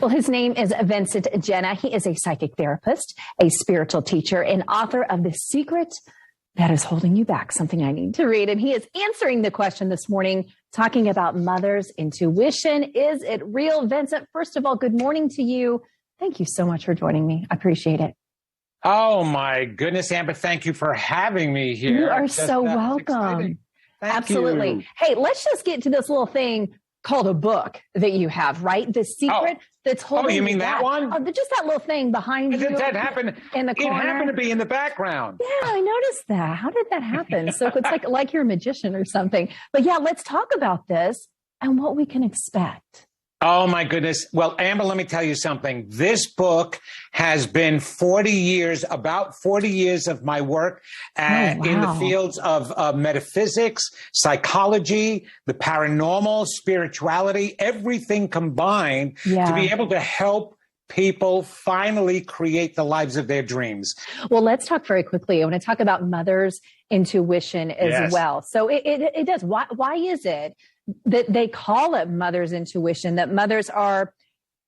Well, his name is Vincent Genna. He is a psychic therapist, a spiritual teacher, and author of The Secret That Is Holding You Back, something I need to read. And he is answering the question this morning, talking about mother's intuition. Is it real? Vincent, first of all, good morning to you. Thank you so much for joining me. I appreciate it. Oh, my goodness, Amber, thank you for having me here. You are so welcome. Absolutely. You. Hey, let's just get to this little thing called a book that you have, right? The Secret That's Holding you mean back. that one? Just that little thing behind you. That happened in the corner. It happened to be in the background. Yeah, I noticed that. How did that happen? So it's like you're a magician or something. But yeah, let's talk about this and what we can expect. Oh, my goodness. Well, Amber, let me tell you something. This book has been about 40 years of my work in the fields of metaphysics, psychology, the paranormal, spirituality, everything combined to be able to help people finally create the lives of their dreams. Well, let's talk very quickly. I want to talk about mother's intuition as well. So it does. Why is it that they call it mother's intuition, that mothers are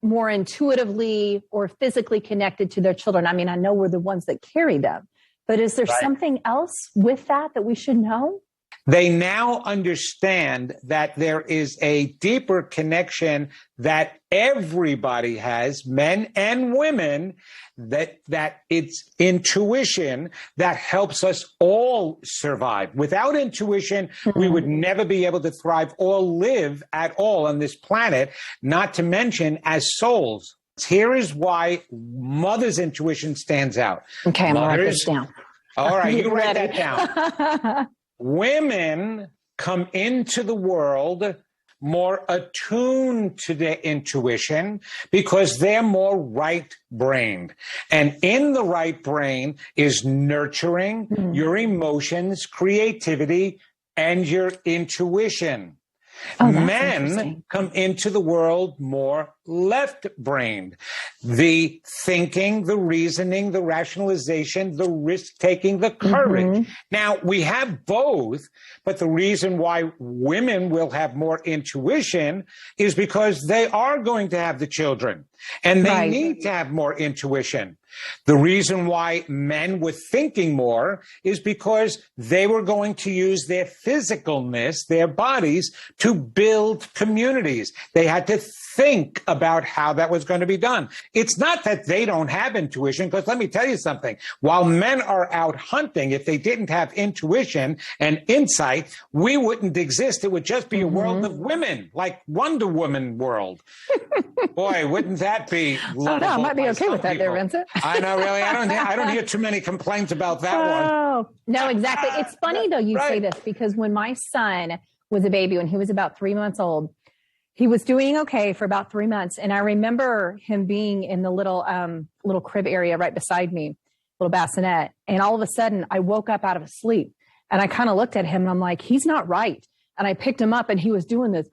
more intuitively or physically connected to their children? I mean, I know we're the ones that carry them, but is there something else with that we should know? They now understand that there is a deeper connection that everybody has, men and women, that it's intuition that helps us all survive. Without intuition, we would never be able to thrive or live at all on this planet, not to mention as souls. Here is why mother's intuition stands out. Okay, I'm going to write this down. All right, you write that down. Women come into the world more attuned to their intuition because they're more right-brained. And in the right brain is nurturing your emotions, creativity, and your intuition. Men come into the world more left-brained. The thinking, the reasoning, the rationalization, the risk-taking, the courage. Now, we have both, but the reason why women will have more intuition is because they are going to have the children, and they need to have more intuition. The reason why men were thinking more is because they were going to use their physicalness, their bodies, to build communities. They had to think about how that was going to be done. It's not that they don't have intuition, because let me tell you something. While men are out hunting, if they didn't have intuition and insight, we wouldn't exist. It would just be a world of women, like Wonder Woman world. Boy, wouldn't that be lovable? I might be okay with that there, Vincent. I know, really. I don't hear too many complaints about that one. Oh, no, exactly. It's funny, though, you say this, because when my son was a baby, when he was about 3 months old, he was doing okay for about 3 months. And I remember him being in the little crib area right beside me, little bassinet. And all of a sudden, I woke up out of sleep. And I kind of looked at him and I'm like, he's not right. And I picked him up and he was doing this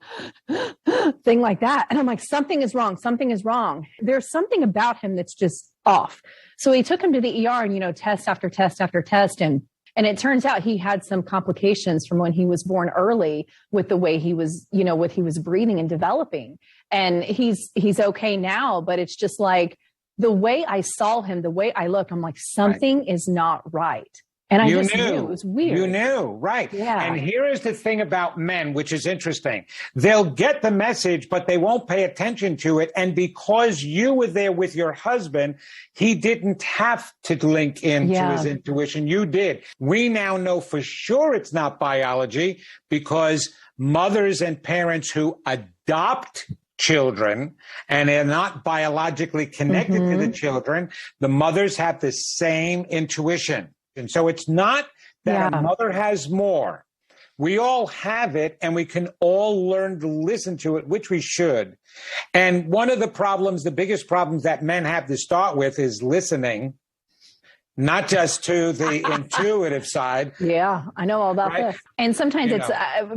thing like that. And I'm like, something is wrong. Something is wrong. There's something about him that's just off. So he took him to the ER and, test after test after test. And it turns out he had some complications from when he was born early with the way he was, what he was breathing and developing. And he's okay now, but it's just like the way I saw him, the way I looked, I'm like, something is not right. And I just knew. It was weird. You knew, right. Yeah. And here is the thing about men, which is interesting. They'll get the message, but they won't pay attention to it. And because you were there with your husband, he didn't have to link into his intuition. You did. We now know for sure it's not biology, because mothers and parents who adopt children and they're not biologically connected to the children, the mothers have the same intuition. And so it's not that a mother has more. We all have it, and we can all learn to listen to it, which we should. And one of the problems, the biggest problems that men have to start with is listening, not just to the intuitive side. Yeah, I know all about this. And sometimes it's,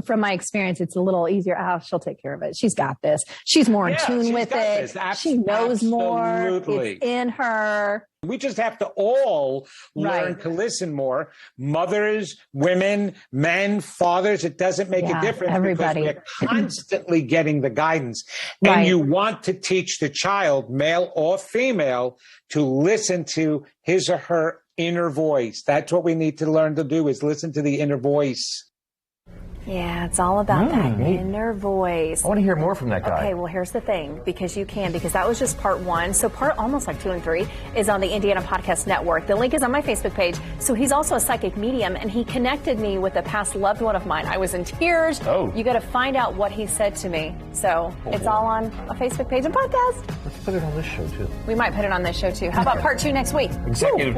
from my experience, it's a little easier. Oh, she'll take care of it. She's got this. She's more in tune with it. She knows more. It's in her. We just have to all learn to listen more. Mothers, women, men, fathers, it doesn't make a difference everybody. because we're constantly getting the guidance. And you want to teach the child, male or female, to listen to his or her inner voice. That's what we need to learn to do, is listen to the inner voice. Yeah, it's all about that inner voice. I want to hear more from that guy. Okay, well, here's the thing, because that was just part 1. So part almost like 2 and 3 is on the Indiana Podcast Network. The link is on my Facebook page. So he's also a psychic medium, and he connected me with a past loved one of mine. I was in tears. Oh. You got to find out what he said to me. So it's all on a Facebook page and podcast. Let's put it on this show, too. We might put it on this show, too. How about part 2 next week? Executive